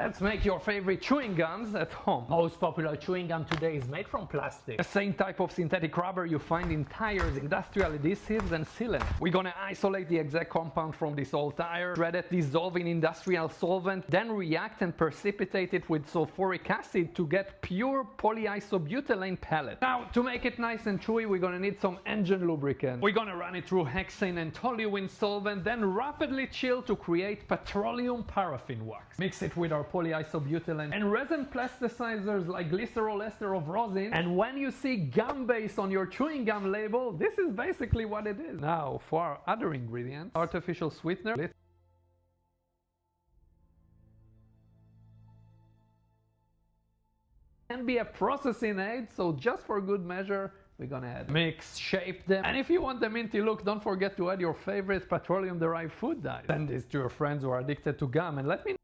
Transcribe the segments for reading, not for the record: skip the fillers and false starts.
Let's make your favorite chewing gums at home. Most popular chewing gum today is made from plastic. The same type of synthetic rubber you find in tires, industrial adhesives and sealants. We're gonna isolate the exact compound from this old tire, shred it, dissolve in industrial solvent, then react and precipitate it with sulfuric acid to get pure polyisobutylene pellet. Now, to make it nice and chewy, we're gonna need some engine lubricant. We're gonna run it through hexane and toluene solvent, then rapidly chill to create petroleum paraffin wax. Mix it with our polyisobutylene and resin plasticizers like glycerol ester of rosin, and when you see gum base on your chewing gum label, this is basically what it is. Now, for our other ingredients, artificial sweetener, can be a processing aid, so just for good measure, we're gonna add mix, shape them, and if you want the minty look, don't forget to add your favorite petroleum derived food dye. Send this to your friends who are addicted to gum and let me know.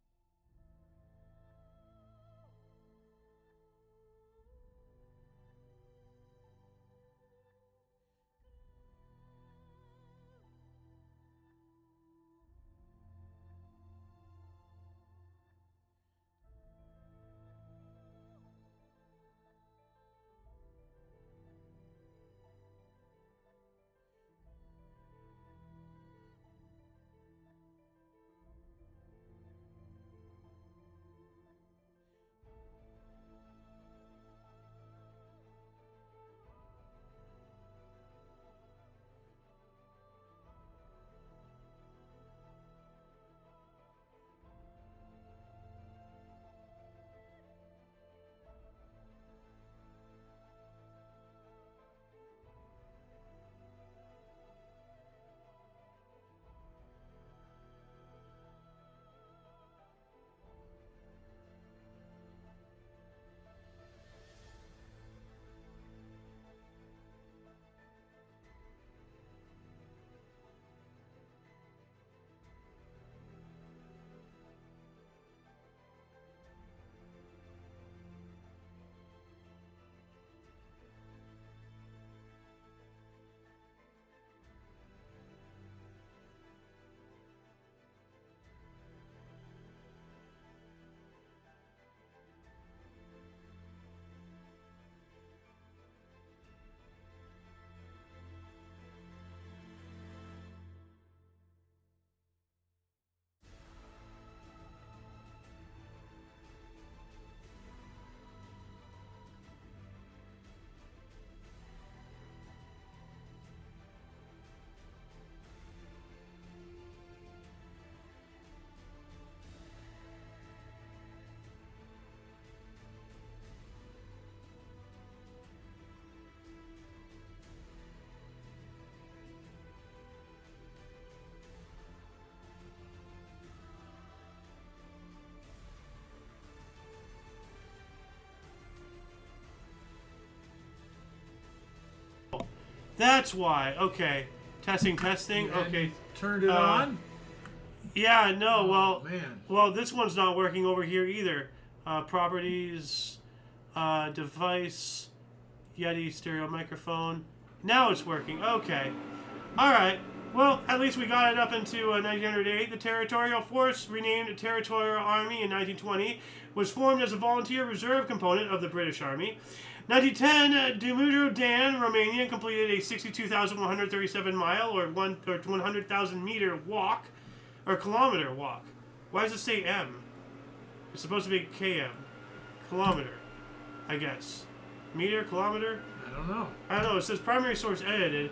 That's why. Okay. Testing. Okay. Turned it on? Yeah, no, well, man. well, this one's not working over here either. Properties, device, Yeti stereo microphone. Now it's working. Okay. All right. Well, at least we got it up into 1908. The Territorial Force, renamed Territorial Army in 1920, was formed as a volunteer reserve component of the British Army. 1910, Dumitru Dan, Romania, completed a 62,137 mile or 100,000 meter walk, or kilometer walk. Why does it say M? It's supposed to be km. Kilometer, I guess. Meter, kilometer? I don't know. I don't know. It says primary source edited.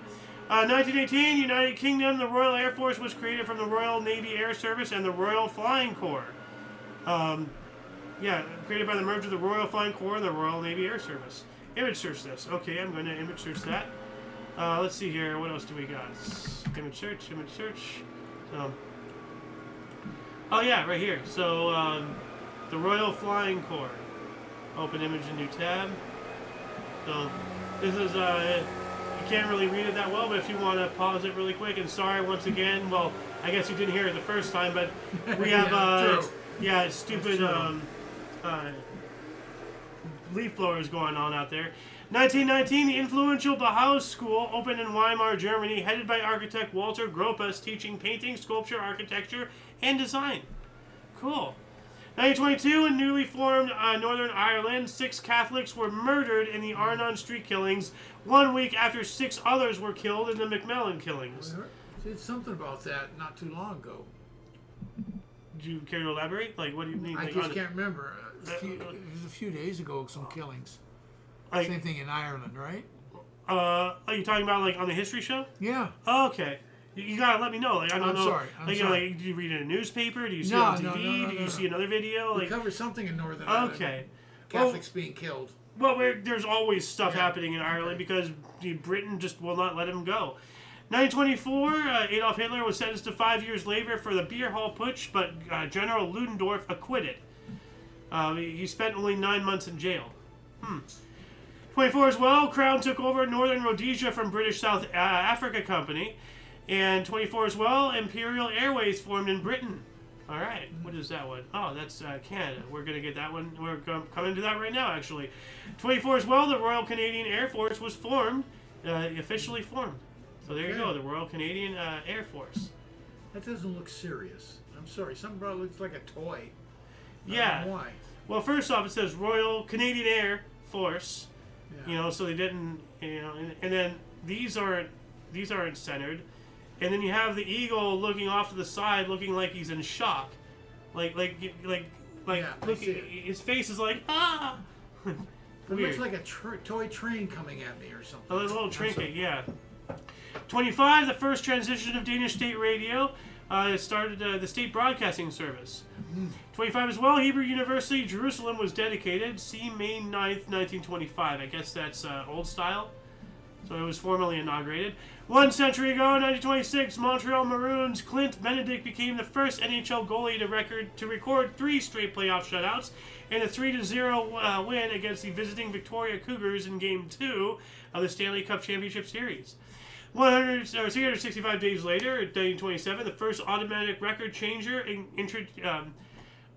1918, United Kingdom, the Royal Air Force was created from the Royal Navy Air Service and the Royal Flying Corps. Yeah, created by the merger of the Royal Flying Corps and the Royal Navy Air Service. Image search this. Okay, I'm going to image search that. Let's see here. What else do we got? Image search. Oh yeah, right here. So, the Royal Flying Corps. Open image in new tab. So, this is, you can't really read it that well, but if you want to pause it really quick, and sorry once again, well, I guess you didn't hear it the first time, but we have, yeah, stupid, leaf blowers going on out there. 1919, the influential Bauhaus School opened in Weimar, Germany, headed by architect Walter Gropius, teaching painting, sculpture, architecture, and design. Cool. 1922, in newly formed Northern Ireland, 6 Catholics were murdered in the Arnon Street killings 1 week after 6 others were killed in the McMillan killings. I did something about that not too long ago. Do you care to elaborate? Like, what do you mean? I Like, just can't remember. It was a few days ago, some killings. like, Same thing in Ireland, right? are you talking about like on the history show? Yeah. Oh, okay. You gotta let me know. Like, I don't I'm know. sorry. Like, you know, like, do you read it in a newspaper? Do you see it on TV? Do you see another video? We Like, covered something in Northern Ireland. okay. Catholics being killed. Well, there's always stuff happening in Ireland because Britain just will not let him go. 1924, Adolf Hitler was sentenced to 5 years labor for the beer hall putsch, but General Ludendorff acquitted. He spent only 9 months in jail. 24 as well, Crown took over Northern Rhodesia from British South Africa Company. And 24 as well, Imperial Airways formed in Britain. All right, what is that one? Oh, that's Canada. We're going to get that one. We're coming to that right now, actually. 24 as well, the Royal Canadian Air Force was formed, officially formed. So there you go, the Royal Canadian Air Force. That doesn't look serious. I'm sorry. Something about it looks like a toy. Yeah. I don't know why. Well, first off, it says Royal Canadian Air Force. Yeah. You know, so they didn't, you know, and then these aren't centered. And then you have the eagle looking off to the side, looking like he's in shock, like Yeah, his face is like ah. It Weird. looks like a toy train coming at me or something. A little trinket, yeah. 25, the first transition of Danish state radio started the state broadcasting service. 25 as well, Hebrew University, Jerusalem was dedicated. See May 9th, 1925. I guess that's old style. So it was formally inaugurated. 1 century ago, 1926, Montreal Maroons' Clint Benedict became the first NHL goalie to record 3 straight playoff shutouts and a 3-0 win against the visiting Victoria Cougars in Game 2 of the Stanley Cup Championship Series. 365 days later, 1927, the first automatic record changer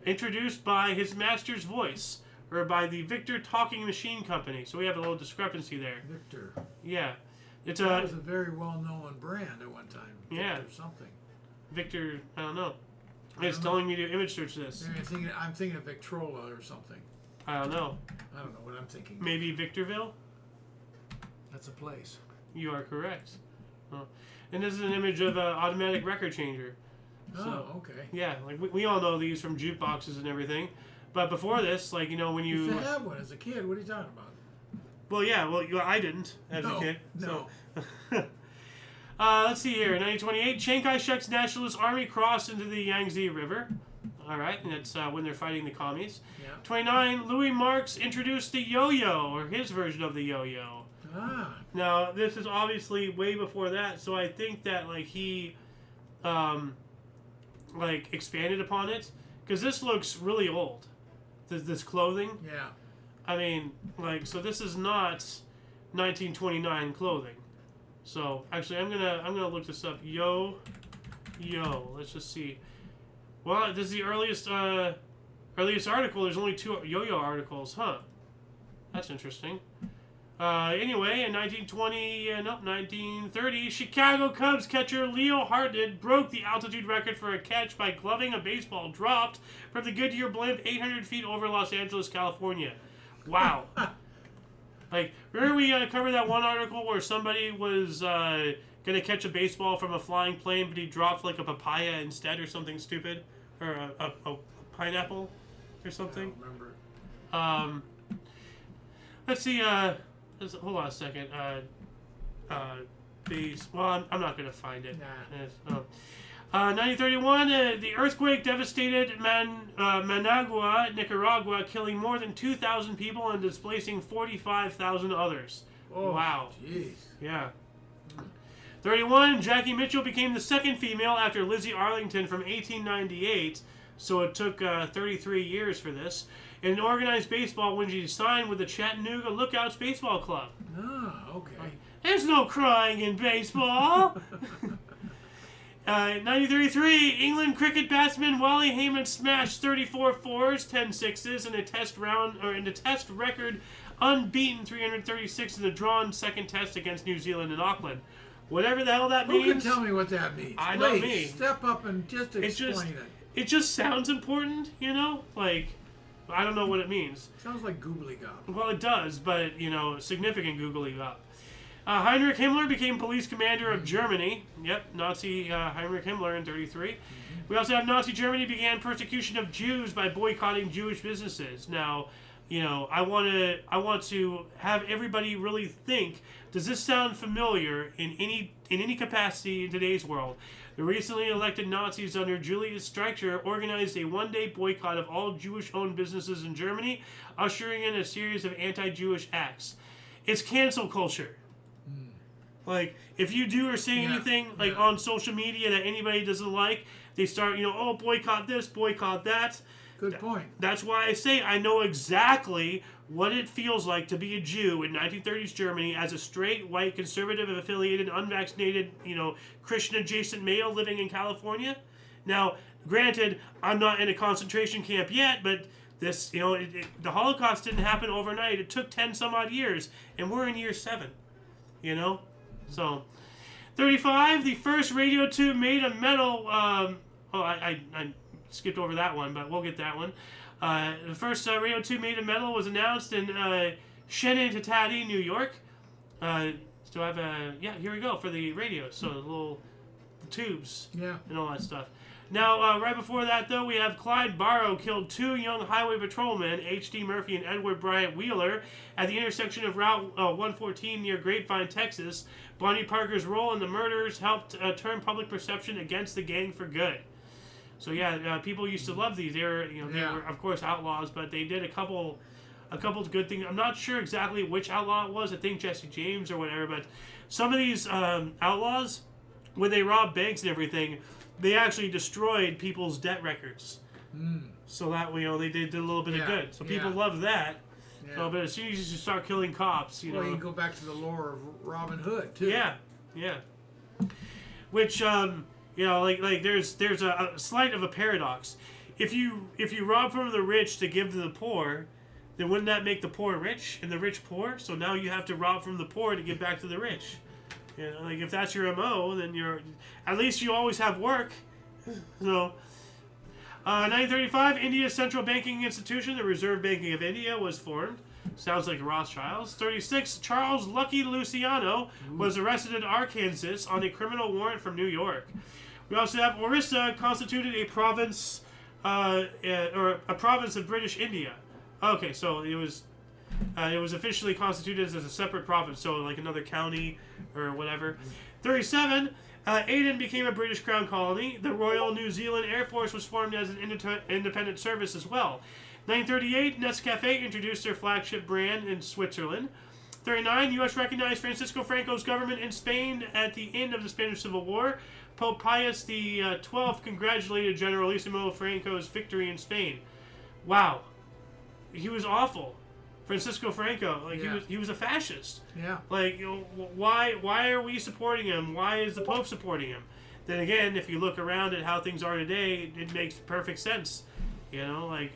introduced by his master's voice, or by the Victor Talking Machine Company. So we have a little discrepancy there. Victor. Yeah. It's That was a very well-known brand at one time. Yeah. Victor something. Victor, I don't know. It's telling me to image search this. Maybe I'm thinking of Victrola or something. I don't know. I don't know what I'm thinking. Maybe Victorville? That's a place. You are correct. Oh. And this is an image of an automatic record changer. So, Oh, okay. yeah, like we all know these from jukeboxes and everything. But before this, like, you know, when You you... used to have one as a kid. What are you talking about? Well, yeah, I didn't as a kid. No. So. Let's see here. 1928, Chiang Kai-shek's Nationalist Army crossed into the Yangtze River. All right, and that's when they're fighting the commies. Yeah. 29, Louis Marx introduced the yo-yo, or his version of the yo-yo. Ah. Now, this is obviously way before that, so I think that, like, he, like, expanded upon it. Because this looks really old. This clothing. Yeah. I mean, like, so this is not 1929 clothing. So actually, I'm gonna look this up. Yo. Let's just see. Well, this is the earliest article. There's only 2 yo-yo articles, huh? That's interesting. Anyway, in 1930, Chicago Cubs catcher Leo Hartnett broke the altitude record for a catch by gloving a baseball dropped from the Goodyear blimp 800 feet over Los Angeles, California. Wow. Like, remember we covered that one article where somebody was going to catch a baseball from a flying plane, but he dropped, like, a papaya instead or something stupid? Or a pineapple or something? I don't remember. Let's see, hold on a second. Well, I'm not going to find it. Nah. 1931, the earthquake devastated Managua, Nicaragua, killing more than 2,000 people and displacing 45,000 others. Oh, wow. Jeez. Yeah. 31, Jackie Mitchell became the second female after Lizzie Arlington from 1898, so it took 33 years for this, in organized baseball when she signed with the Chattanooga Lookouts Baseball Club. Ah, okay. There's no crying in baseball. 1933, England cricket batsman Wally Heyman smashed 34 fours, 10 sixes in a test record unbeaten 336 in the drawn second test against New Zealand in Auckland. Whatever the hell that means. Who can tell me what that means? I Please, know me. Step up and just explain it. it just sounds important, you know? Like, I don't know what it means. Sounds like googly gop. Well, it does, but, you know, significant googly up. Heinrich Himmler became police commander of Germany. Yep, Nazi Heinrich Himmler in 1933. We also have Nazi Germany began persecution of Jews by boycotting Jewish businesses. Now, you know, I want to have everybody really think, does this sound familiar in any capacity in today's world? The recently elected Nazis under Julius Streicher organized a one-day boycott of all Jewish-owned businesses in Germany, ushering in a series of anti-Jewish acts. It's cancel culture. Like, if you do or say anything like on social media that anybody doesn't like, they start, you know, oh, boycott this, boycott that. Good point. That's why I say I know exactly what it feels like to be a Jew in 1930s Germany as a straight, white, conservative, affiliated, unvaccinated, you know, Christian-adjacent male living in California. Now, granted, I'm not in a concentration camp yet, but this, you know, the Holocaust didn't happen overnight. It took 10 some odd years, and we're in year 7, you know? So, 35, the first radio tube made of metal, I skipped over that one, but we'll get that one. The first radio tube made of metal was announced in Schenectady, New York. So I have here we go for the radio. So the little tubes and all that stuff. Now, right before that, though, we have Clyde Barrow killed 2 young highway patrolmen, H.D. Murphy and Edward Bryant Wheeler, at the intersection of Route 114 near Grapevine, Texas. Bonnie Parker's role in the murders helped turn public perception against the gang for good. So people used to love these. They were, of course, outlaws, but they did a couple of good things. I'm not sure exactly which outlaw it was. I think Jesse James or whatever. But some of these outlaws, when they robbed banks and everything, they actually destroyed people's debt records. So that they did a little bit of good. So people love that. Yeah. So, but as soon as you start killing cops, you can go back to the lore of Robin Hood too. Yeah. Which there's a slight of a paradox. If you rob from the rich to give to the poor, then wouldn't that make the poor rich and the rich poor? So now you have to rob from the poor to give back to the rich. You know, like if that's your MO, then at least you always have work. So, 1935, India's central banking institution, the Reserve Banking of India, was formed. Sounds like Rothschilds. 36, Charles Lucky Luciano was arrested in Arkansas on a criminal warrant from New York. We also have Orissa constituted a province, or a province of British India. Okay, so it was officially constituted as a separate province, so like another county or whatever. 37, Aden became a British Crown colony. The Royal New Zealand Air Force was formed as an independent service as well. 1938, Nescafe introduced their flagship brand in Switzerland. 39, U.S. recognized Francisco Franco's government in Spain at the end of the Spanish Civil War. Pope Pius XII congratulated Generalissimo Franco's victory in Spain. Wow. He was awful. Francisco Franco, he was a fascist. Yeah. Like, why are we supporting him? Why is the Pope supporting him? Then again, if you look around at how things are today, it makes perfect sense. You know, like,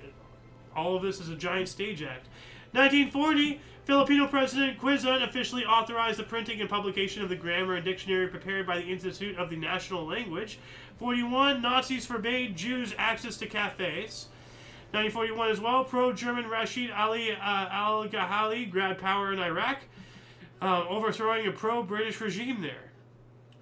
all of this is a giant stage act. 1940, Filipino President Quezon officially authorized the printing and publication of the grammar and dictionary prepared by the Institute of the National Language. 41, Nazis forbade Jews access to cafes. 1941 as well, pro-German Rashid Ali al-Ghali grabbed power in Iraq, overthrowing a pro-British regime there.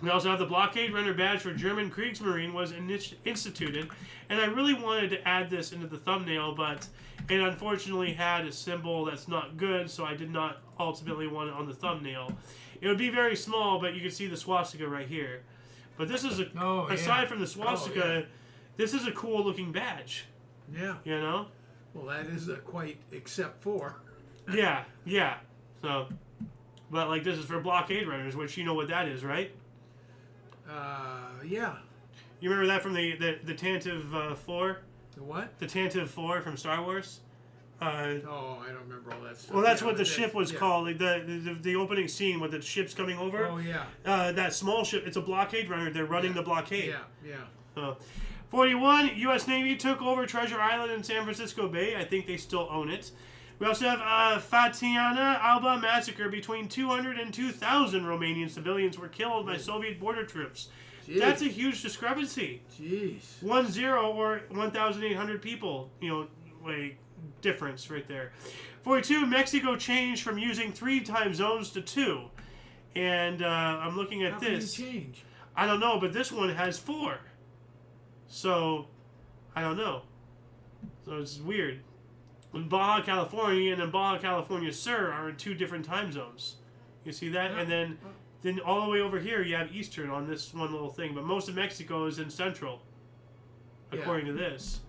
We also have the blockade runner badge for German Kriegsmarine was instituted, and I really wanted to add this into the thumbnail, but it unfortunately had a symbol that's not good, so I did not ultimately want it on the thumbnail. It would be very small, but you can see the swastika right here. But this is aside from the swastika, this is a cool looking badge. Yeah. You know? Well, that is quite except for. Yeah. So, but like this is for blockade runners, which you know what that is, right? Yeah. You remember that from the Tantive 4? The what? The Tantive 4 from Star Wars? I don't remember all that stuff. Well, that's what the ship was called. Like the opening scene with the ships coming over. Oh, yeah. That small ship, it's a blockade runner. They're running the blockade. Yeah. 41, U.S. Navy took over Treasure Island in San Francisco Bay. I think they still own it. We also have Fatiana Alba massacre. Between 200 and 2,000 Romanian civilians were killed by Soviet border troops. Jeez. That's a huge discrepancy. Jeez. 1-0 or 1,800 people, like difference right there. 42, Mexico changed from using 3 time zones to 2. And I'm looking at How this. can you change? I don't know, but this one has 4. So, I don't know. So it's weird. Baja California and then Baja California Sur are in 2 different time zones. You see that? And then all the way over here you have Eastern on this one little thing. But most of Mexico is in Central, according to this.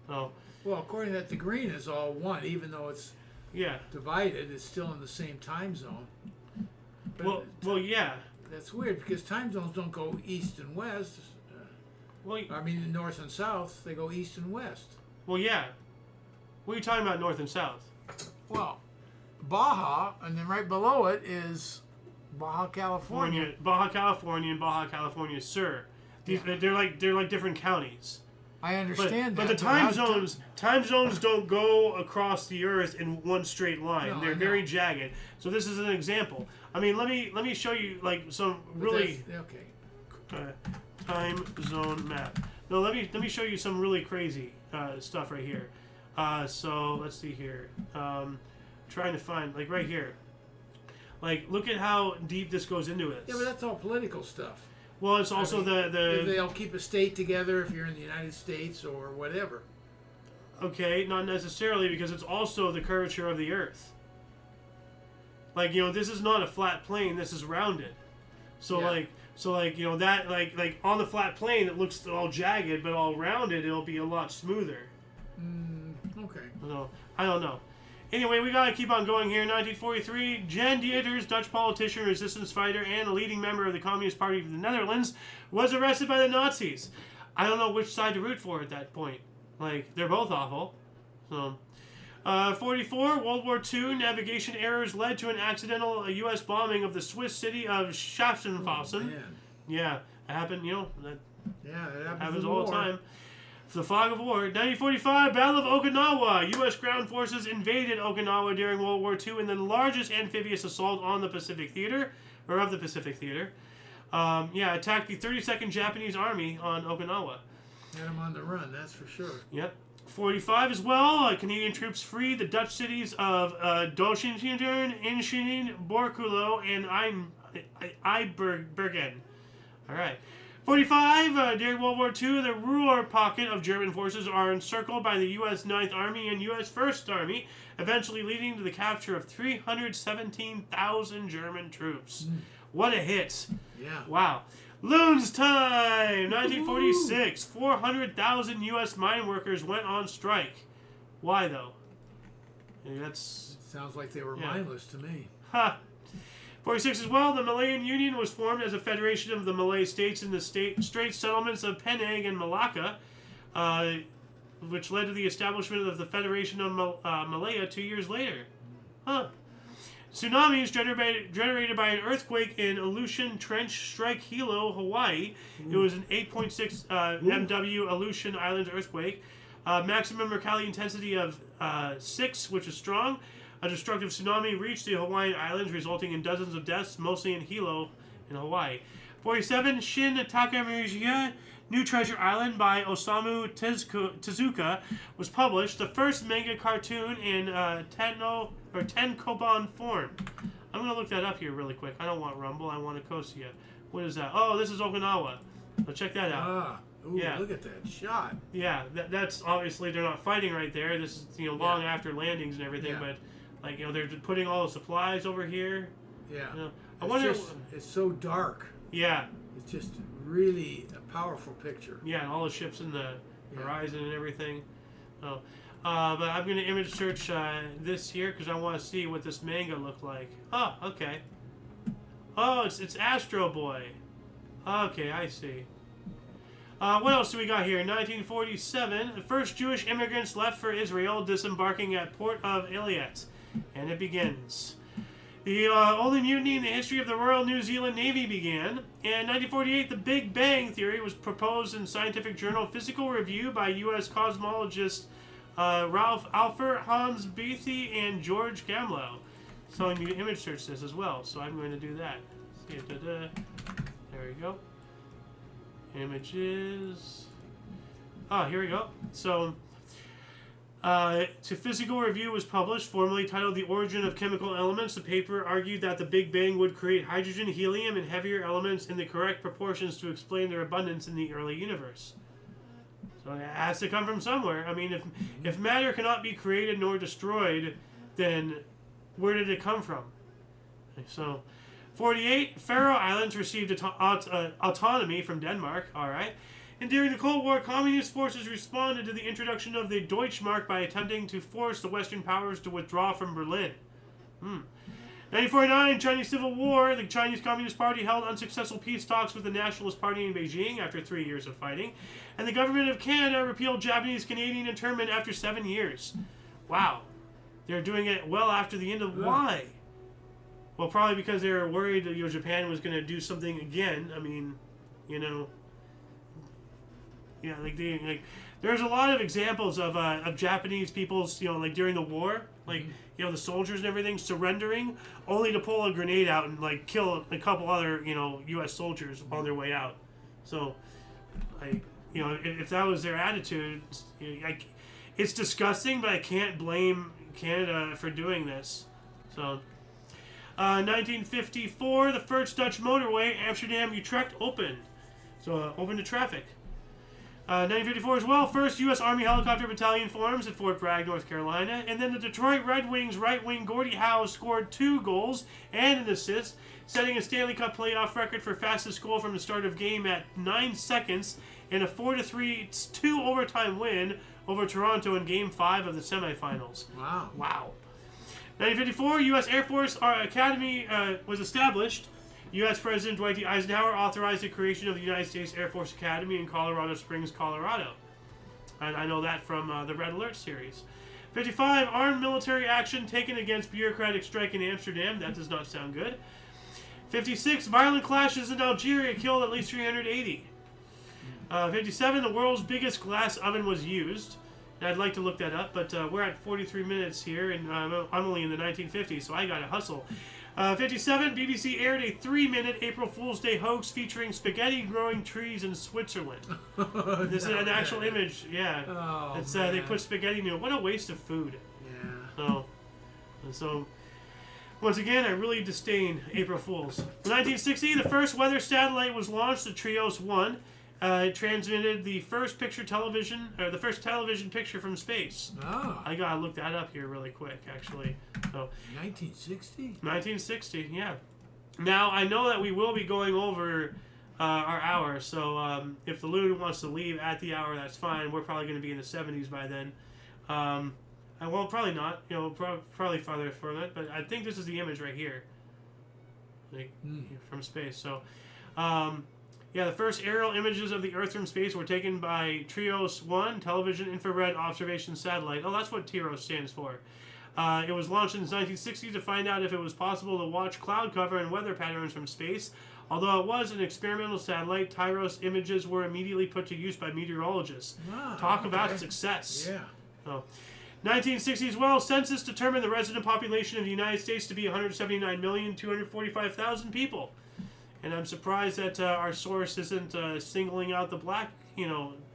So, Well, according to that, the green is all one, even though it's yeah. divided. It's still in the same time zone. But Well, yeah. that's weird because time zones don't go east and west. Well, I mean, north and south, they go east and west. well, yeah. What are you talking about, north and south? Well, Baja, and then right below it is Baja California. Baja California and Baja California Sur. These they're like different counties. I understand But that. the time zones don't go across the earth in one straight line. No, They're I know. very jagged. So this is an example. I mean, let me show you like some really Okay. time zone map. No, let me show you some really crazy stuff right here. So let's see here. Trying to find like right here. Like look at how deep this goes into it. Yeah, but that's all political stuff. Well, it's also If the they'll keep a state together if you're in the United States or whatever. okay, not necessarily because it's also the curvature of the Earth. Like this is not a flat plane. This is rounded. So Yeah. that like on the flat plane it looks all jagged, but all rounded it'll be a lot smoother. Okay. So I don't know. Anyway, we gotta keep on going here. 1943, Jan Dieters, Dutch politician, resistance fighter, and a leading member of the Communist Party of the Netherlands, was arrested by the Nazis. I don't know which side to root for at that point. Like, they're both awful. So, 44, World War II, navigation errors led to an accidental U.S. bombing of the Swiss city of Schaffhausen. Man. Yeah, it happened, that Yeah, it happens all the time. The fog of war. 1945, Battle of Okinawa. U.S. ground forces invaded Okinawa during World War II in the largest amphibious assault on the Pacific Theater, or of the Pacific Theater. Attacked the 32nd Japanese Army on Okinawa. Had them on the run, that's for sure. Yep. 45 as well. Canadian troops freed the Dutch cities of Doschingen, Inschinen, Borculo, and Eibergen. All right. 45, during World War II, the Ruhr pocket of German forces are encircled by the U.S. 9th Army and U.S. 1st Army, eventually leading to the capture of 317,000 German troops. What a hit. Yeah. Wow. Loons time! 1946, 400,000 U.S. mine workers went on strike. Why, though? That's... Sounds like they were Yeah. mindless to me. Ha! 46 as well, the Malayan Union was formed as a federation of the Malay states in the Strait settlements of Penang and Malacca, which led to the establishment of the Federation of Malaya 2 years later. Huh. Tsunamis generated by an earthquake in Aleutian Trench strike Hilo, Hawaii. It was an 8.6 MW Aleutian Island earthquake. Maximum Mercalli intensity of 6, which is strong. A destructive tsunami reached the Hawaiian Islands, resulting in dozens of deaths, mostly in Hilo, in Hawaii. 47, Shin Takamurija, New Treasure Island by Osamu Tezuka was published, the first manga cartoon in Tenkoban form. I'm going to look that up here really quick. I don't want Rumble, I want Nicosia. What is that? Oh, this is Okinawa. So check that out. Ah, ooh, Yeah. look at that shot. Yeah, that's obviously they're not fighting right there. This is long after landings and everything, Yeah. but they're putting all the supplies over here. Yeah. I wonder. It's so dark. Yeah, It's just really a powerful picture. yeah, and all the ships in the Yeah. horizon and everything. Oh, but I'm gonna image search this here because I want to see what this manga looked like. Oh, okay. Oh, it's Astro Boy. Okay, I see. What else do we got here? 1947, the first Jewish immigrants left for Israel, disembarking at Port of Eilat. And it begins. The only mutiny in the history of the Royal New Zealand Navy began. In 1948, the Big Bang Theory was proposed in scientific journal Physical Review by U.S. cosmologists Ralph Alpher, Hans Bethe, and George Gamow. So I'm going to image search this as well. So I'm going to do that. There we go. Images. Oh, here we go. So, to Physical Review was published, formerly titled The Origin of Chemical Elements. The paper argued that the Big Bang would create hydrogen, helium, and heavier elements in the correct proportions to explain their abundance in the early universe. So it has to come from somewhere. I mean, if matter cannot be created nor destroyed, then where did it come from? So, 48, Faroe Islands received autonomy from Denmark. All right. And during the Cold War, communist forces responded to the introduction of the Deutschmark by attempting to force the Western powers to withdraw from Berlin. 1949, Chinese Civil War. The Chinese Communist Party held unsuccessful peace talks with the Nationalist Party in Beijing after 3 years of fighting. And the government of Canada repealed Japanese-Canadian internment after 7 years. Wow. They're doing it well after the end of... Why? Well, probably because they were worried that Japan was going to do something again. I mean, yeah, there's a lot of examples of Japanese people's, like during the war, the soldiers and everything surrendering only to pull a grenade out and kill a couple other, U.S. soldiers on their way out. So, if that was their attitude, it's disgusting, but I can't blame Canada for doing this. So, 1954, the first Dutch motorway, Amsterdam-Utrecht, opened. So, open to traffic. 1954 as well, first U.S. Army helicopter battalion forms at Fort Bragg, North Carolina. And then the Detroit Red Wings right wing Gordie Howe scored 2 goals and an assist, setting a Stanley Cup playoff record for fastest goal from the start of game at 9 seconds in a 4-3 2 overtime win over Toronto in Game 5 of the semifinals. Wow. 1954, U.S. Air Force Academy was established. U.S. President Dwight D. Eisenhower authorized the creation of the United States Air Force Academy in Colorado Springs, Colorado. And I know that from the Red Alert series. 55, armed military action taken against bureaucratic strike in Amsterdam. That does not sound good. 56, violent clashes in Algeria killed at least 380. 57, the world's biggest glass oven was used. And I'd like to look that up, but we're at 43 minutes here, and I'm only in the 1950s, so I gotta hustle. 57, BBC aired a 3-minute April Fool's Day hoax featuring spaghetti growing trees in Switzerland. This is an actual image, yeah. Oh, it's they put spaghetti in it. What a waste of food. Yeah. So, once again, I really disdain April Fools. 1960, the first weather satellite was launched, the Trios 1. It transmitted the first first television picture from space. Oh. I gotta look that up here really quick, actually. So, 1960? 1960, yeah. Now, I know that we will be going over our hour, so if the loon wants to leave at the hour, that's fine. We're probably going to be in the 70s by then. Well, probably not. Probably farther further, but I think this is the image right here. From space. So, yeah, the first aerial images of the Earth from space were taken by TRIOS 1, Television Infrared Observation Satellite. Oh, that's what TRIOS stands for. It was launched in the 1960s to find out if it was possible to watch cloud cover and weather patterns from space. Although it was an experimental satellite, TRIOS images were immediately put to use by meteorologists. Talk about success. Yeah. So, 1960 as well, census determined the resident population of the United States to be 179,245,000 people. And I'm surprised that our source isn't singling out the black,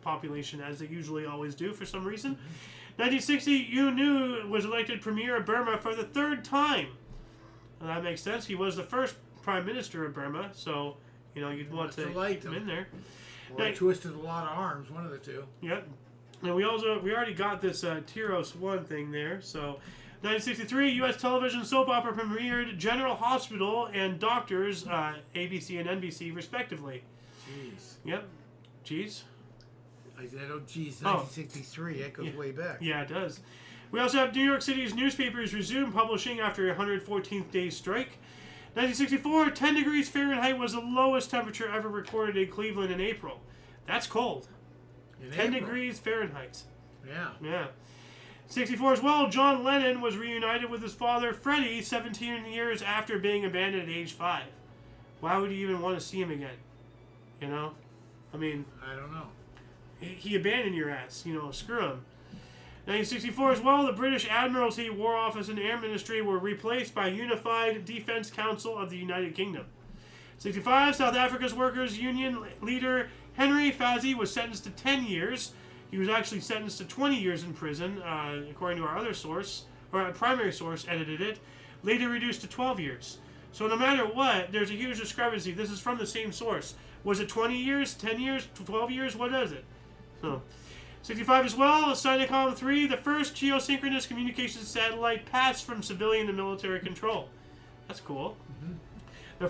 population as they usually always do for some reason. 1960, U Nu was elected premier of Burma for the 3rd time. Well, that makes sense. He was the first prime minister of Burma, so you'd want to keep him in there. Well, he twisted a lot of arms, one of the two. Yep. And we already got this TRIOS 1 thing there, so. 1963, U.S. television soap opera premiered General Hospital and Doctors, ABC and NBC, respectively. Jeez. Yep. Jeez. I said, oh, geez, 1963. That goes way back. Yeah, it does. We also have New York City's newspapers resume publishing after a 114th day strike. 1964, 10 degrees Fahrenheit was the lowest temperature ever recorded in Cleveland in April. That's cold. 10 degrees Fahrenheit. Yeah. Yeah. 64 as well, John Lennon was reunited with his father, Freddie, 17 years after being abandoned at age 5. Why would you even want to see him again? I mean... I don't know. He abandoned your ass. Screw him. 1964 as well, the British Admiralty, War Office, and Air Ministry were replaced by Unified Defence Council of the United Kingdom. 65, South Africa's Workers' Union leader Henry Fazzi was sentenced to 10 years. He was actually sentenced to 20 years in prison, according to our other source, or our primary source edited it, later reduced to 12 years. So no matter what, there's a huge discrepancy. This is from the same source. Was it 20 years, 10 years, 12 years? What is it? So, 65 as well, Synacom 3, the first geosynchronous communications satellite passed from civilian to military control. That's cool. Mm-hmm. The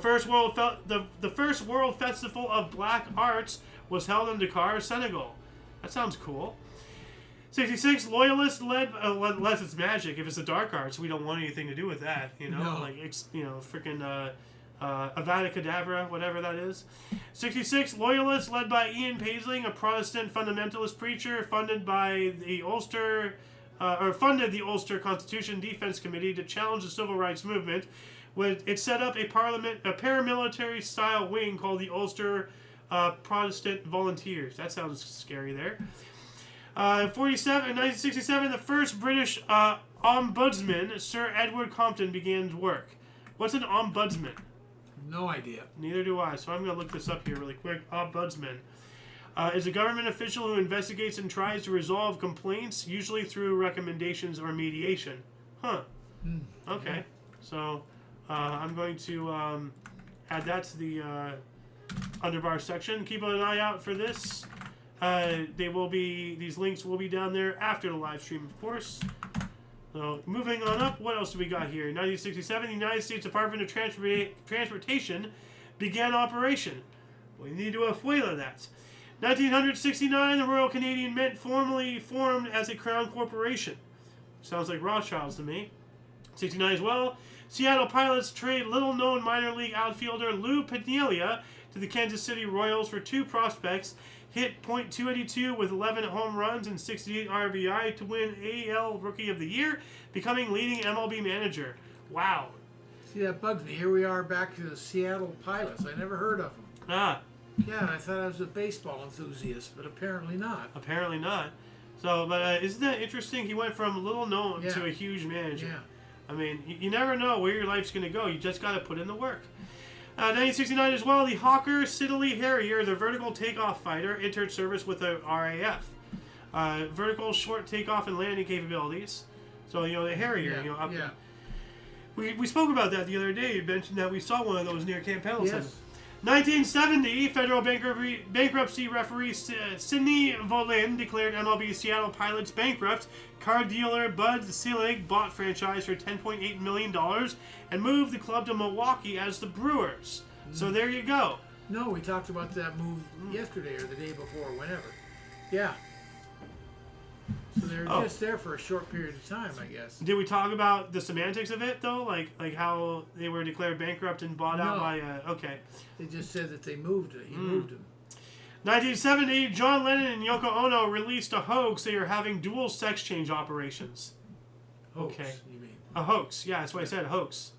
first World Festival of Black Arts was held in Dakar, Senegal. That sounds cool. 66, Loyalists led, unless it's magic. If it's the dark arts, we don't want anything to do with that. You know, No. Freaking Avada Kedavra, whatever that is. 66, Loyalists led by Ian Paisling, a Protestant fundamentalist preacher, funded the Ulster Constitution Defense Committee to challenge the civil rights movement. It set up a paramilitary-style wing called the Ulster Protestant Volunteers. That sounds scary there. 1967, the first British ombudsman, Sir Edward Compton, began work. What's an ombudsman? No idea. Neither do I, so I'm going to look this up here really quick. Ombudsman is a government official who investigates and tries to resolve complaints, usually through recommendations or mediation. Huh. Okay. So I'm going to add that to the underbar section. Keep an eye out for this. These links will be down there after the live stream, of course. So, moving on up, what else do we got here? 1967, the United States Department of Transportation began operation. We need to afuela that. 1969, the Royal Canadian Mint formally formed as a Crown Corporation. Sounds like Rothschilds to me. 69 as well, Seattle Pilots trade little-known minor league outfielder Lou Piniella to the Kansas City Royals for 2 prospects. Hit .282 with 11 home runs and 68 RBI to win AL Rookie of the Year, becoming leading MLB manager. Wow. See, that bugs me. Here we are back to the Seattle Pilots. I never heard of them. Ah, Yeah, I thought I was a baseball enthusiast, but apparently not. apparently not. So, but isn't that interesting? He went from little known to a huge manager. Yeah. I mean, you never know where your life's going to go. You just got to put in the work. 1969 as well, the Hawker Siddeley Harrier, the vertical takeoff fighter, entered service with the RAF. Vertical short takeoff and landing capabilities. So, the Harrier, We spoke about that the other day. You mentioned that we saw one of those near Camp Pendleton. Yes. 1970, federal bankruptcy referee Sidney Volin declared MLB Seattle Pilots bankrupt. Car dealer Bud Selig bought franchise for $10.8 million and moved the club to Milwaukee as the Brewers. So there you go. No, we talked about that move yesterday or the day before, whenever. Yeah. So they were just there for a short period of time, I guess. Did we talk about the semantics of it, though? Like how they were declared bankrupt and bought out by... okay. They just said that they moved it. He moved him. 1970, John Lennon and Yoko Ono released a hoax. They are having dual sex change operations. Hoax, Okay. you mean? A hoax. Yeah, that's what I said, hoax.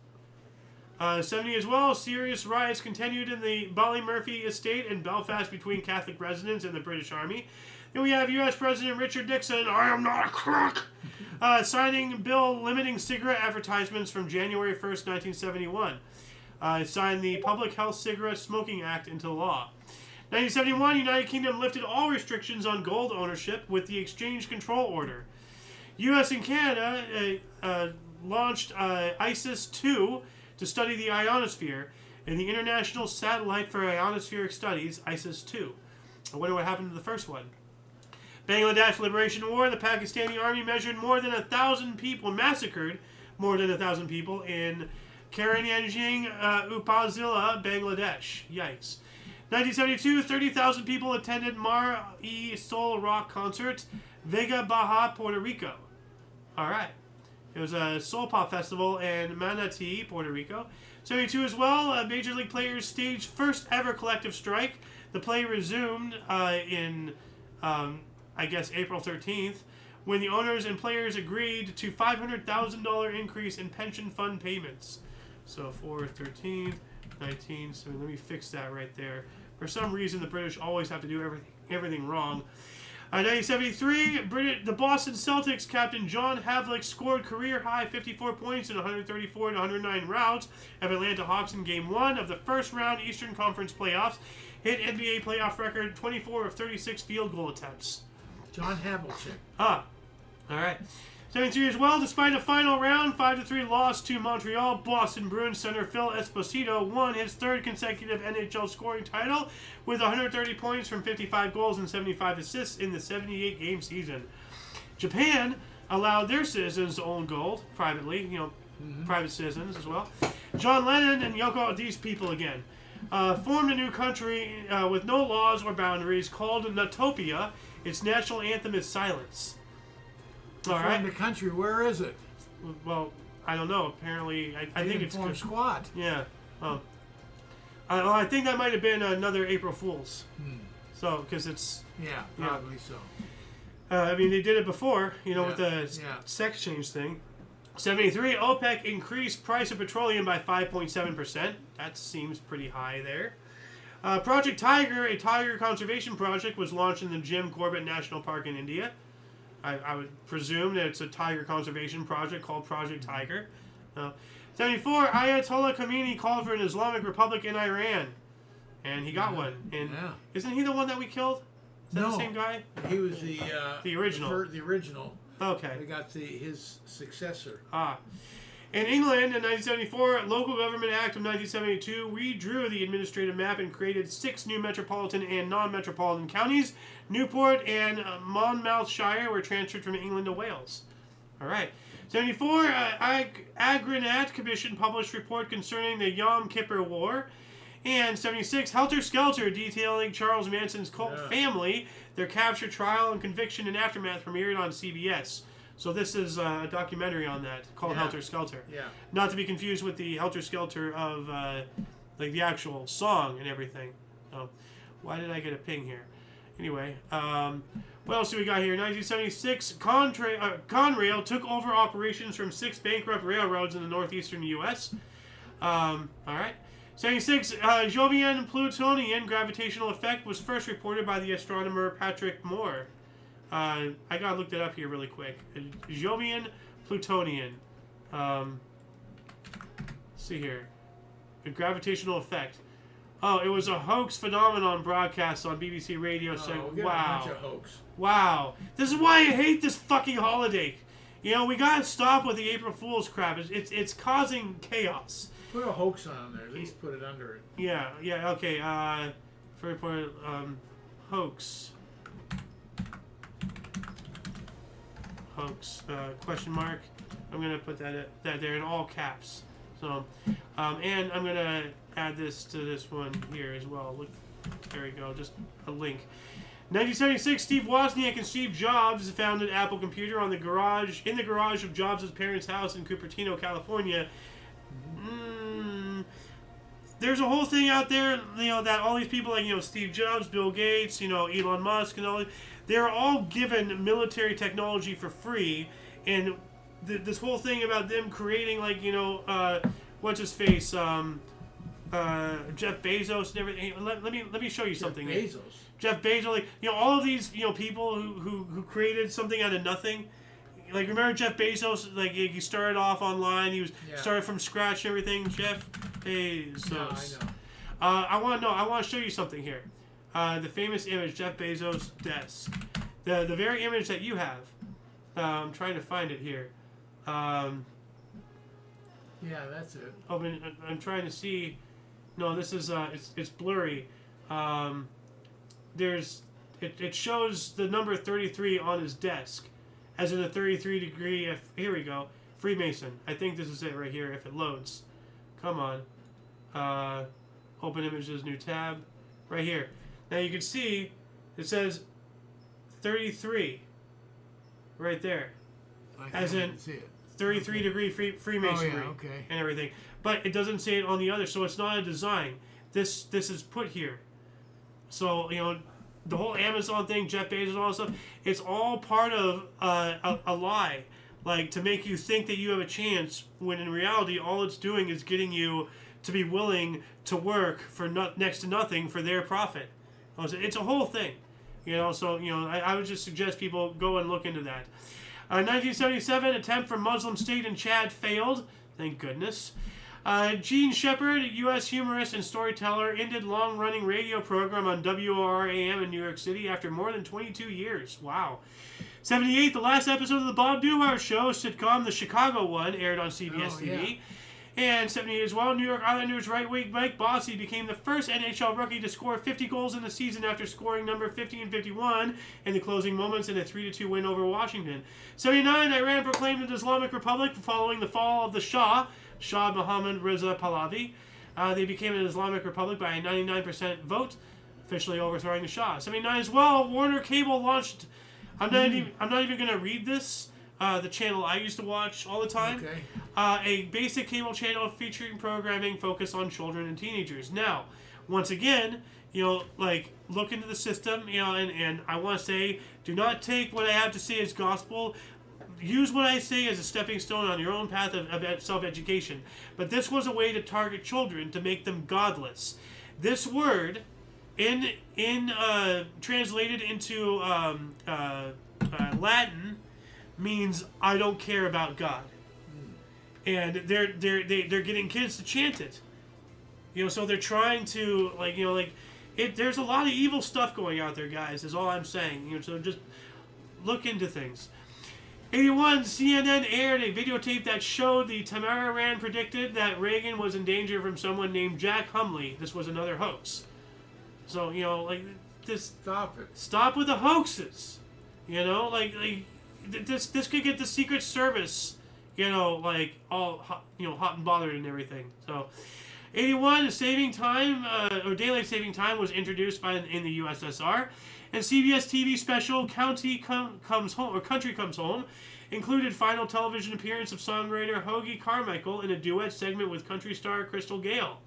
70 as well, serious riots continued in the Ballymurphy estate in Belfast between Catholic residents and the British Army. Then we have U.S. President Richard Nixon, I am not a crook, signing bill limiting cigarette advertisements from January 1st, 1971. Signed the Public Health Cigarette Smoking Act into law. 1971, United Kingdom lifted all restrictions on gold ownership with the Exchange Control Order. U.S. and Canada launched ISIS-2 to study the ionosphere and the International Satellite for Ionospheric Studies, ISIS-2. I wonder what happened to the first one. Bangladesh Liberation War, the Pakistani army massacred more than 1,000 people in Karanyanjing Upazila, Bangladesh. Yikes. 1972, 30,000 people attended Mar-e-Sol rock concert, Vega Baja, Puerto Rico. All right. It was a soul pop festival in Manatee, Puerto Rico. 72 as well, Major League players staged first ever collective strike. The play resumed in, I guess, April 13th, when the owners and players agreed to $500,000 increase in pension fund payments. So 4, 13, 19, so let me fix that right there. For some reason, the British always have to do everything wrong. 1973, the Boston Celtics captain John Havlicek scored career-high 54 points in 134 and 109 rounds of Atlanta Hawks in Game 1 of the first-round Eastern Conference playoffs, hit NBA playoff record 24 of 36 field goal attempts. John Havlicek. All right. 73 as well, despite a final round 5-3 loss to Montreal, Boston Bruins center Phil Esposito won his third consecutive NHL scoring title with 130 points from 55 goals and 75 assists in the 78-game season. Japan allowed their citizens to own gold privately, private citizens as well. John Lennon and Yoko, these people again, formed a new country with no laws or boundaries called Natopia. Its national anthem is Silence. All right. In the country, where is it? Well, I don't know. Apparently, I think it's formed squad. Yeah. I think that might have been another April Fool's. So, because it's Yeah, probably so. I mean, they did it before, with the sex change thing. 73, OPEC increased price of petroleum by 5.7%. That seems pretty high there. Project Tiger, a tiger conservation project, was launched in the Jim Corbett National Park in India. I would presume that it's a tiger conservation project called Project Tiger. 74, Ayatollah Khomeini called for an Islamic Republic in Iran. And he got one. And isn't he the one that we killed? Is that the same guy? He was the original. The original. Okay. We got his successor. In England, in 1974, Local Government Act of 1972 redrew the administrative map and created 6 new metropolitan and non-metropolitan counties. Newport and Monmouthshire were transferred from England to Wales. All right. 74, Agranat Commission published report concerning the Yom Kippur War. And 76, Helter Skelter, detailing Charles Manson's cult family, their capture, trial, and conviction and aftermath premiered on CBS. So this is a documentary on that called Helter Skelter. Yeah. Not to be confused with the Helter Skelter of the actual song and everything. Why did I get a ping here? Anyway, what else do we got here? 1976, Conrail took over operations from 6 bankrupt railroads in the northeastern U.S. All right. 76, Jovian Plutonian gravitational effect was first reported by the astronomer Patrick Moore. I gotta look that up here really quick. Jovian Plutonian. Let's see here. The gravitational effect. Oh, it was a hoax phenomenon broadcast on BBC Radio. Wow. A bunch of hoax. Wow. This is why I hate this fucking holiday. We gotta stop with the April Fool's crap. It's causing chaos. Put a hoax on there. At least put it under it. Yeah, okay. For report, hoax. Hoax, question mark. I'm going to put that there in all caps. So, and I'm going to add this to this one here as well. Look, there we go, just a link. 1976, Steve Wozniak and Steve Jobs founded Apple Computer in the garage of Jobs' parents' house in Cupertino, California. There's a whole thing out there, that all these people like, Steve Jobs, Bill Gates, Elon Musk, and all, they're all given military technology for free, and this whole thing about them creating, like, what's his face, Jeff Bezos and everything. Let me show you something. Jeff Bezos, like, all of these, people who created something out of nothing. Like, remember Jeff Bezos? Like, he started off online. He started from scratch and everything. Jeff Bezos. No, I know. I want to show you something here. The famous image, Jeff Bezos' desk. The very image that you have. I'm trying to find it here. Yeah, that's it. I'm trying to see. No, this is it's blurry. It shows the number 33 on his desk. As in a 33 degree, here we go, Freemason. I think this is it right here, if it loads. Come on. Open images, new tab. Right here. Now you can see, it says 33. Right there. As in, see it. 33 degree Freemasonry. Oh, yeah, okay. And everything. But it doesn't say it on the other, so it's not a design. This is put here. So, the whole Amazon thing, Jeff Bezos, all that stuff, it's all part of a lie. Like, to make you think that you have a chance, when in reality, all it's doing is getting you to be willing to work for next to nothing for their profit. It's a whole thing. You know, so, you know, I would just suggest people go and look into that. 1977, attempt for Muslim state in Chad failed. Thank goodness. Gene Shepard, U.S. humorist and storyteller, ended long-running radio program on WOR-AM in New York City after more than 22 years. Wow. 78, the last episode of the Bob Newhart Show sitcom, The Chicago One, aired on CBS TV. And 78 as well, New York Islanders right-wing Mike Bossy became the first NHL rookie to score 50 goals in the season after scoring number 50 and 51 in the closing moments in a 3-2 win over Washington. 79, Iran proclaimed an Islamic Republic following the fall of the Shah Mohammad Reza Pahlavi. They became an Islamic Republic by a 99% vote, officially overthrowing the Shah. 79 as well, Warner Cable launched... I'm not even going to read this. The channel I used to watch all the time. Okay. A basic cable channel featuring programming focused on children and teenagers. Now, once again, you know, like, look into the system, you know, and I want to say, do not take what I have to say as gospel. Use what I say as a stepping stone on your own path of self-education. But this was a way to target children, to make them godless. This word, translated into Latin, means I don't care about God, and they're getting kids to chant it, you know. So they're trying to, like, you know, like it. There's a lot of evil stuff going out there, guys. Is all I'm saying. You know, so just look into things. 81, CNN aired a videotape that showed the Tamara Rand predicted that Reagan was in danger from someone named Jack Humley. This was another hoax. So, you know, like, this. Stop it. Stop with the hoaxes. You know, like this could get the Secret Service, you know, like all hot, you know, hot and bothered and everything. So, 81, saving time or daylight saving time was introduced in the USSR, and CBS TV special Country Comes Home included final television appearance of songwriter Hoagie Carmichael in a duet segment with country star Crystal Gale.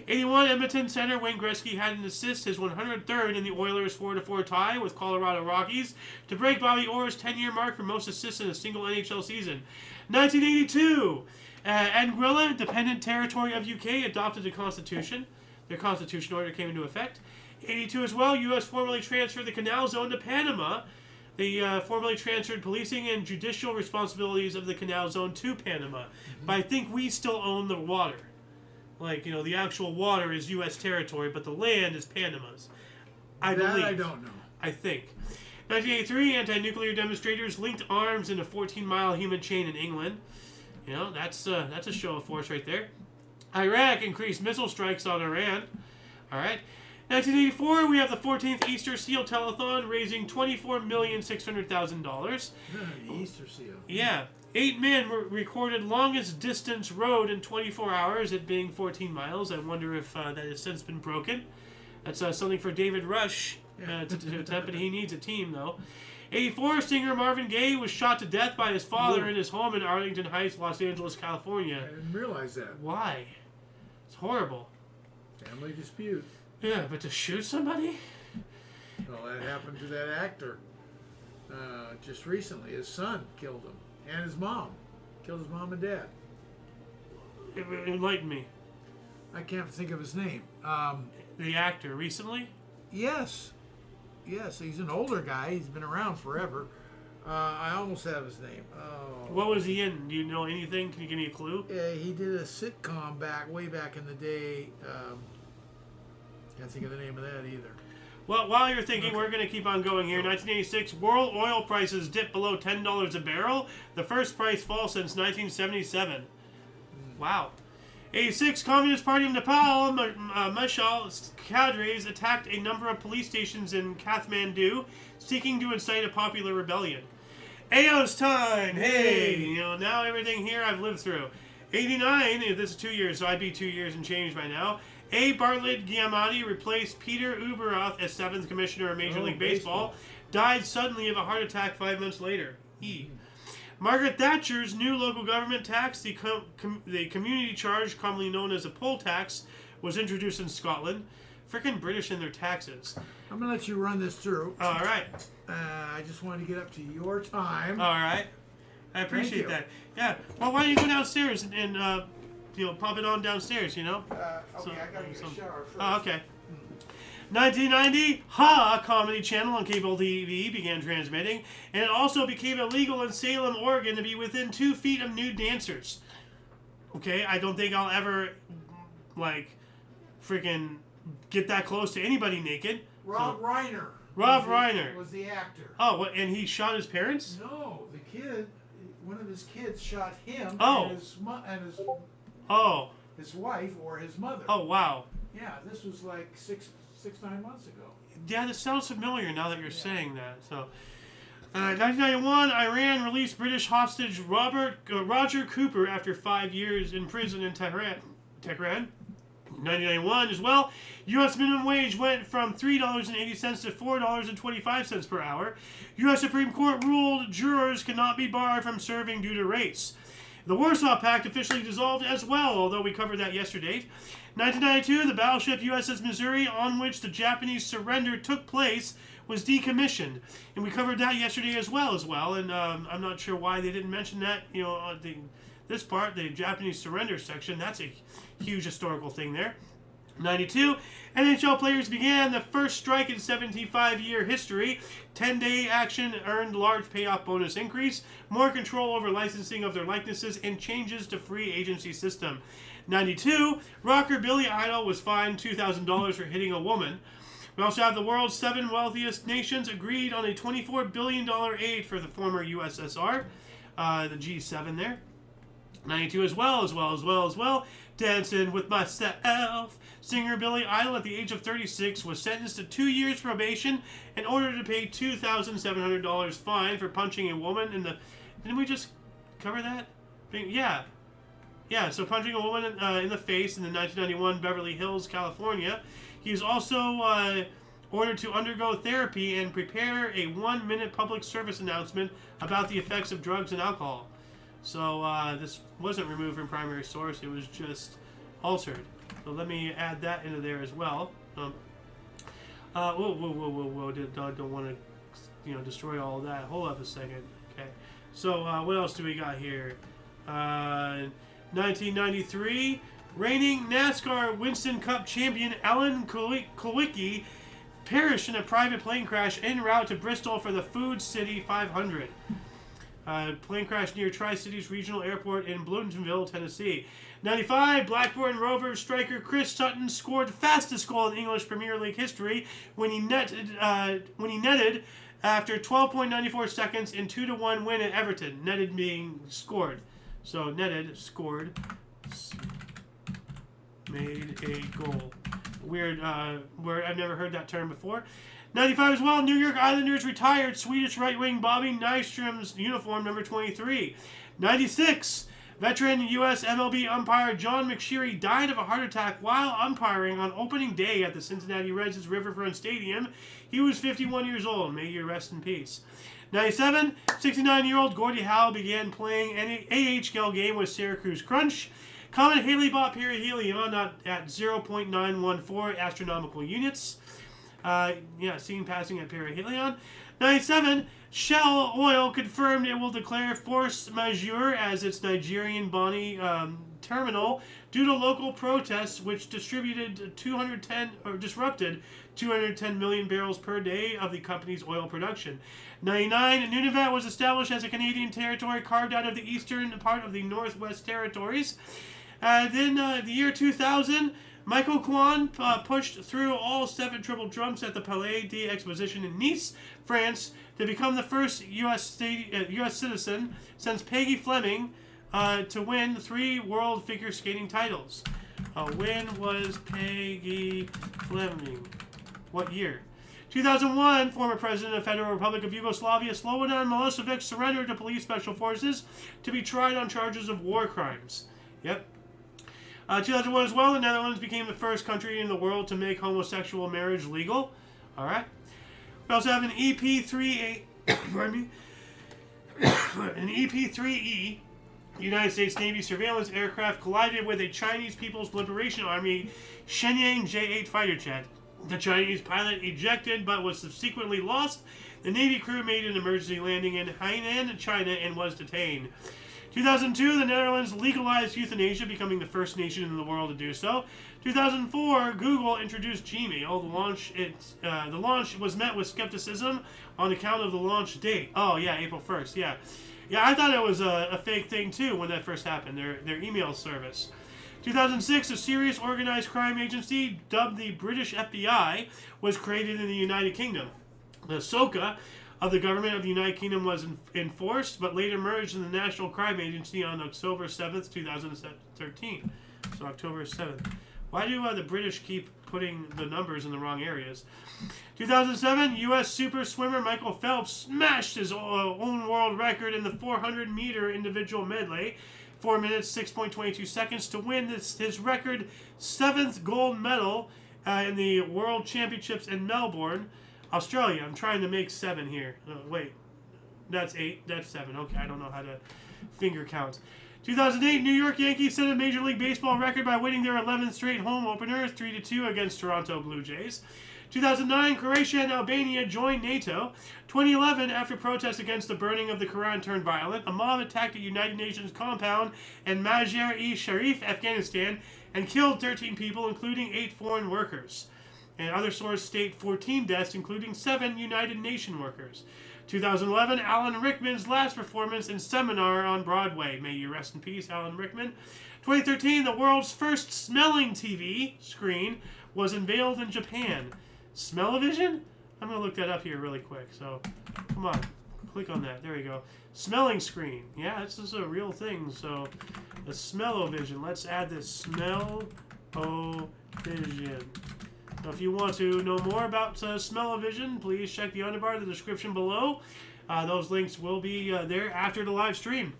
81, Edmonton center Wayne Gretzky had an assist, his 103rd in the Oilers' 4-4 tie with Colorado Rockies to break Bobby Orr's 10-year mark for most assists in a single NHL season. 1982, Anguilla, dependent territory of UK, adopted the Constitution. Their Constitution order came into effect. 82 as well, U.S. formally transferred the Canal Zone to Panama. They formally transferred policing and judicial responsibilities of the Canal Zone to Panama. But I think we still own the water. Like, you know, the actual water is U.S. territory, but the land is Panama's. I believe. I don't know. I think. 1983, anti-nuclear demonstrators linked arms in a 14-mile human chain in England. You know, that's a show of force right there. Iraq increased missile strikes on Iran. All right. 1984, we have the 14th Easter Seal Telethon, raising $24,600,000. Easter Seal. Yeah. 8 men recorded longest distance road in 24 hours, it being 14 miles. I wonder if that has since been broken. That's something for David Rush to attempt, but he needs a team, though. 84, singer Marvin Gaye was shot to death by his father in his home in Arlington Heights, Los Angeles, California. I didn't realize that. Why? It's horrible. Family dispute. Yeah, but to shoot somebody? Well, that happened to that actor just recently. His son killed him. And his mom. Killed his mom and dad. Enlighten me. I can't think of his name. The actor, recently? Yes. Yes, he's an older guy. He's been around forever. I almost have his name. Oh. What was he in? Do you know anything? Can you give me a clue? He did a sitcom way back in the day. Can't think of the name of that either. Well, while you're thinking, we're going to keep on going here. 1986, world oil prices dipped below $10 a barrel. The first price fall since 1977. Wow. 86, Communist Party of Nepal, Mashal cadres attacked a number of police stations in Kathmandu, seeking to incite a popular rebellion. Ayo's time! Hey! You know, now everything here I've lived through. 89, this is 2 years, so I'd be 2 years and change by now. A. Bartlett Giamatti replaced Peter Ueberroth as 7th Commissioner of Major League Baseball. Died suddenly of a heart attack 5 months later. Margaret Thatcher's new local government tax, the community charge, commonly known as a poll tax, was introduced in Scotland. Frickin' British and their taxes. I'm going to let you run this through. All right. I just wanted to get up to your time. All right. I appreciate that. Yeah. Well, why don't you go downstairs and you know, pop it on downstairs, you know? Okay, I got to get a shower first. Oh, okay. 1990, Ha! Comedy Channel on cable TV began transmitting, and it also became illegal in Salem, Oregon to be within 2 feet of nude dancers. Okay, I don't think I'll ever, like, freaking get that close to anybody naked. Rob Reiner. Rob Reiner was the actor. Oh, what, and he shot his parents? No, the kid, one of his kids shot him Oh. and his Oh. his wife or his mother. Oh, wow. Yeah, this was like 9 months ago. Yeah, this sounds familiar now that you're saying that. So, 1991, Iran released British hostage Roger Cooper after 5 years in prison in Tehran. 1991 as well, U.S. minimum wage went from $3.80 to $4.25 per hour. U.S. Supreme Court ruled jurors cannot be barred from serving due to race. The Warsaw Pact officially dissolved as well, although we covered that yesterday. 1992, the battleship USS Missouri, on which the Japanese surrender took place, was decommissioned, and we covered that yesterday as well. And I'm not sure why they didn't mention that. You know, this part, the Japanese surrender section, that's a huge historical thing there. 92, NHL players began the first strike in 75-year history. 10-day action earned large payoff bonus increase, more control over licensing of their likenesses, and changes to free agency system. 92, rocker Billy Idol was fined $2,000 for hitting a woman. We also have the world's 7 wealthiest nations agreed on a $24 billion aid for the former USSR, the G7 there. 92 as well. Dancing with Myself. Singer Billy Idol at the age of 36 was sentenced to 2 years probation and ordered to pay $2,700 fine for punching a woman in the... Didn't we just cover that? Yeah. Yeah, so punching a woman in the face in the 1991 Beverly Hills, California. He was also ordered to undergo therapy and prepare a 1-minute public service announcement about the effects of drugs and alcohol. So this wasn't removed from primary source, it was just altered. So let me add that into there as well. Whoa, don't want to, destroy all of that. Hold up a second. Okay. So what else do we got here? 1993, reigning NASCAR Winston Cup champion Alan Kulwicki perished in a private plane crash en route to Bristol for the Food City 500. Plane crash near Tri-Cities Regional Airport in Bloomingtonville, Tennessee. 95, Blackburn Rovers striker Chris Sutton scored the fastest goal in English Premier League history when he netted after 12.94 seconds in 2-1 win at Everton. Netted being scored. So netted, scored, made a goal. Weird word. I've never heard that term before. 95 as well, New York Islanders retired Swedish right-wing Bobby Nystrom's uniform number 23. 96, veteran U.S. MLB umpire John McSherry died of a heart attack while umpiring on opening day at the Cincinnati Reds' Riverfront Stadium. He was 51 years old. May you rest in peace. 97, 69-year-old Gordie Howe began playing an AHL game with Syracuse Crunch. Comet Halley bought perihelion at 0.914 astronomical units. Seen passing at perihelion. 97, Shell Oil confirmed it will declare force majeure as its Nigerian Bonny terminal due to local protests which disrupted 210 million barrels per day of the company's oil production. 99, Nunavut was established as a Canadian territory carved out of the eastern part of the Northwest Territories. Then the year 2000, Michael Kwan pushed through all 7 triple jumps at the Palais des Expositions in Nice, France, to become the first U.S. citizen since Peggy Fleming to win 3 world figure skating titles. When was Peggy Fleming? What year? 2001, former president of Federal Republic of Yugoslavia, Slobodan Milosevic, surrendered to police special forces to be tried on charges of war crimes. Yep. 2001 as well, the Netherlands became the first country in the world to make homosexual marriage legal. All right. We also have an EP-3A, pardon me, an EP-3E, United States Navy surveillance aircraft collided with a Chinese People's Liberation Army Shenyang J-8 fighter jet. The Chinese pilot ejected but was subsequently lost. The Navy crew made an emergency landing in Hainan, China, and was detained. 2002, the Netherlands legalized euthanasia, becoming the first nation in the world to do so. 2004, Google introduced Gmail. The launch was met with skepticism on account of the launch date. Oh yeah, April 1st. Yeah, I thought it was a fake thing too when that first happened. Their email service. 2006, a serious organized crime agency dubbed the British FBI was created in the United Kingdom. The SOCA of the government of the United Kingdom was enforced, but later merged in the National Crime Agency on October 7th, 2013. So October 7th. Why do the British keep putting the numbers in the wrong areas? 2007, U.S. super swimmer Michael Phelps smashed his own world record in the 400-meter individual medley, 4 minutes, 6.22 seconds, to win his record 7th gold medal in the World Championships in Melbourne, Australia. I'm trying to make 7 here. Oh, wait, that's 8. That's 7. Okay, I don't know how to finger count. 2008, New York Yankees set a Major League Baseball record by winning their 11th straight home opener, 3-2 against Toronto Blue Jays. 2009, Croatia and Albania joined NATO. 2011, after protests against the burning of the Quran turned violent, a mob attacked a United Nations compound in Mazar-e-Sharif, Afghanistan, and killed 13 people, including 8 foreign workers. And other sources state 14 deaths, including 7 United Nations workers. 2011, Alan Rickman's last performance in Seminar on Broadway. May you rest in peace, Alan Rickman. 2013, the world's first smelling TV screen was unveiled in Japan. Smell-o-vision? I'm going to look that up here really quick. So, come on. Click on that. There we go. Smelling screen. Yeah, this is a real thing. So, the smell-o-vision. Let's add this smell-o-vision. Now, if you want to know more about smell-o-vision, please check the underbar in the description below. Those links will be there after the live stream.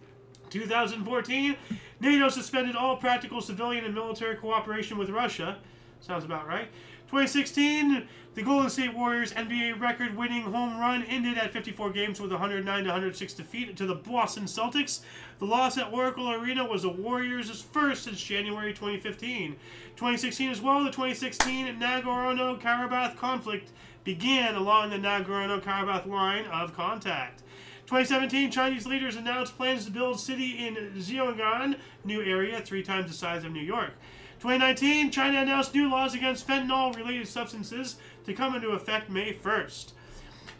2014, NATO suspended all practical civilian and military cooperation with Russia. Sounds about right. 2016, the Golden State Warriors NBA record-winning home run ended at 54 games with 109-106 defeat to the Boston Celtics. The loss at Oracle Arena was the Warriors' first since January 2015. 2016 as well, the 2016 Nagorno-Karabakh conflict began along the Nagorno-Karabakh line of contact. 2017, Chinese leaders announced plans to build a city in Zhejiang, new area 3 times the size of New York. 2019, China announced new laws against fentanyl-related substances to come into effect May 1st.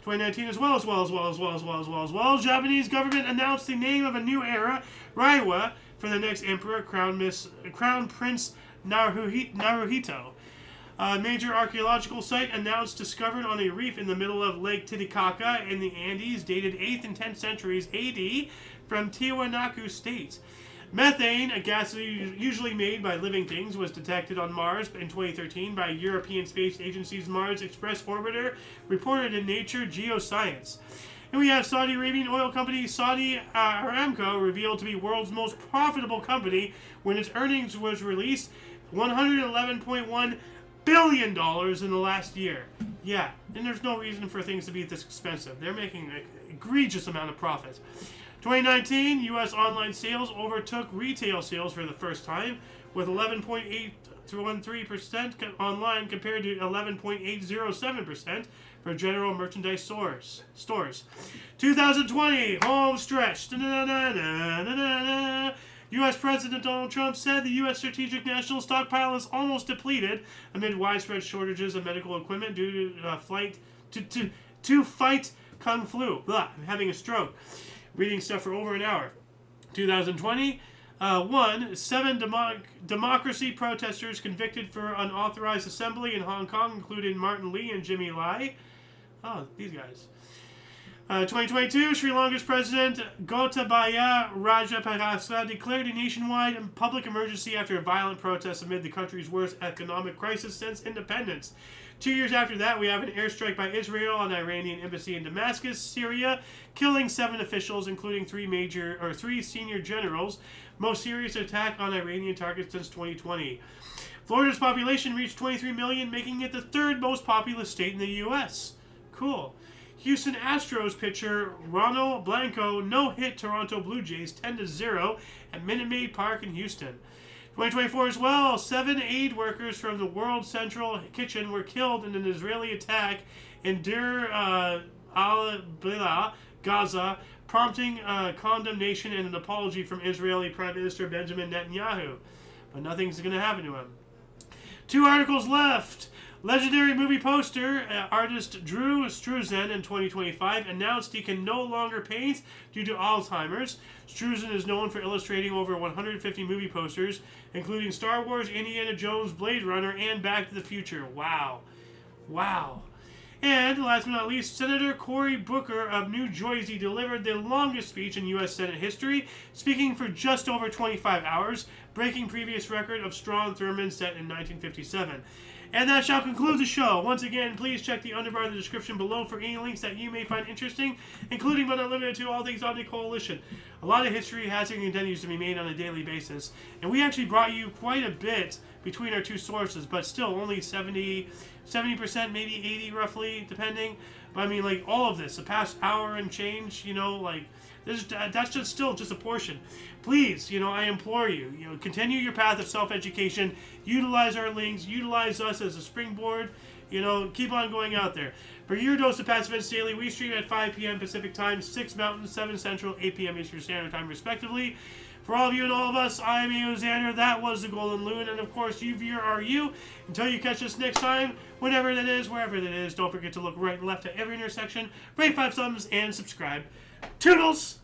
2019 as well, Japanese government announced the name of a new era, Reiwa, for the next emperor, Crown Prince Naruhito. A major archaeological site announced discovered on a reef in the middle of Lake Titicaca in the Andes, dated 8th and 10th centuries AD, from Tiwanaku State. Methane, a gas usually made by living things, was detected on Mars in 2013 by European Space Agency's Mars Express orbiter, reported in Nature Geoscience. And we have Saudi Arabian oil company Saudi Aramco revealed to be world's most profitable company when its earnings was released, $111.1 billion in the last year. Yeah, and there's no reason for things to be this expensive. They're making an egregious amount of profit. 2019, U.S. online sales overtook retail sales for the first time, with 11.813% online compared to 11.807% for general merchandise stores. 2020, home stretch. U.S. President Donald Trump said the U.S. strategic national stockpile is almost depleted amid widespread shortages of medical equipment due to fight Kung Flu. Blah, I'm having a stroke. Reading stuff for over an hour. 2020, 7 democracy protesters convicted for unauthorized assembly in Hong Kong, including Martin Lee and Jimmy Lai. Oh, these guys. 2022, Sri Lanka's President Gotabaya Rajapaksa declared a nationwide public emergency after a violent protest amid the country's worst economic crisis since independence. 2 years after that, we have an airstrike by Israel on the Iranian embassy in Damascus, Syria, killing 7 officials, including 3 senior generals. Most serious attack on Iranian targets since 2020. Florida's population reached 23 million, making it the 3rd most populous state in the U.S. Cool. Houston Astros pitcher Ronald Blanco no-hit Toronto Blue Jays 10-0 at Minute Maid Park in Houston. 2024 as well, 7 aid workers from the World Central Kitchen were killed in an Israeli attack in Deir al-Balah, Gaza, prompting condemnation and an apology from Israeli Prime Minister Benjamin Netanyahu. But nothing's going to happen to him. 2 articles left. Legendary movie poster artist Drew Struzan in 2025 announced he can no longer paint due to Alzheimer's. Struzan is known for illustrating over 150 movie posters, including Star Wars, Indiana Jones, Blade Runner, and Back to the Future. Wow. Wow. And last but not least, Senator Cory Booker of New Jersey delivered the longest speech in U.S. Senate history, speaking for just over 25 hours, breaking previous record of Strom Thurmond set in 1957. And that shall conclude the show. Once again, please check the underbar of the description below for any links that you may find interesting, including but not limited to all things Omni Coalition. A lot of history has and continues to be made on a daily basis, and we actually brought you quite a bit between our two sources, but still only 70%, maybe 80 roughly, depending. But I mean, like, all of this, the past hour and change, you know, like, that's just still just a portion. Please, you know, I implore you, you know, continue your path of self-education, utilize our links, utilize us as a springboard, you know, keep on going out there. For your dose of Past Events Daily, we stream at 5 p.m. Pacific Time, 6 Mountain, 7 Central, 8 p.m. Eastern Standard Time, respectively. For all of you and all of us, I am Xander. That was the Golden Loon, and of course, you viewer are you. Until you catch us next time, whenever that is, wherever that is, don't forget to look right and left at every intersection, rate 5 thumbs, and subscribe. Toodles!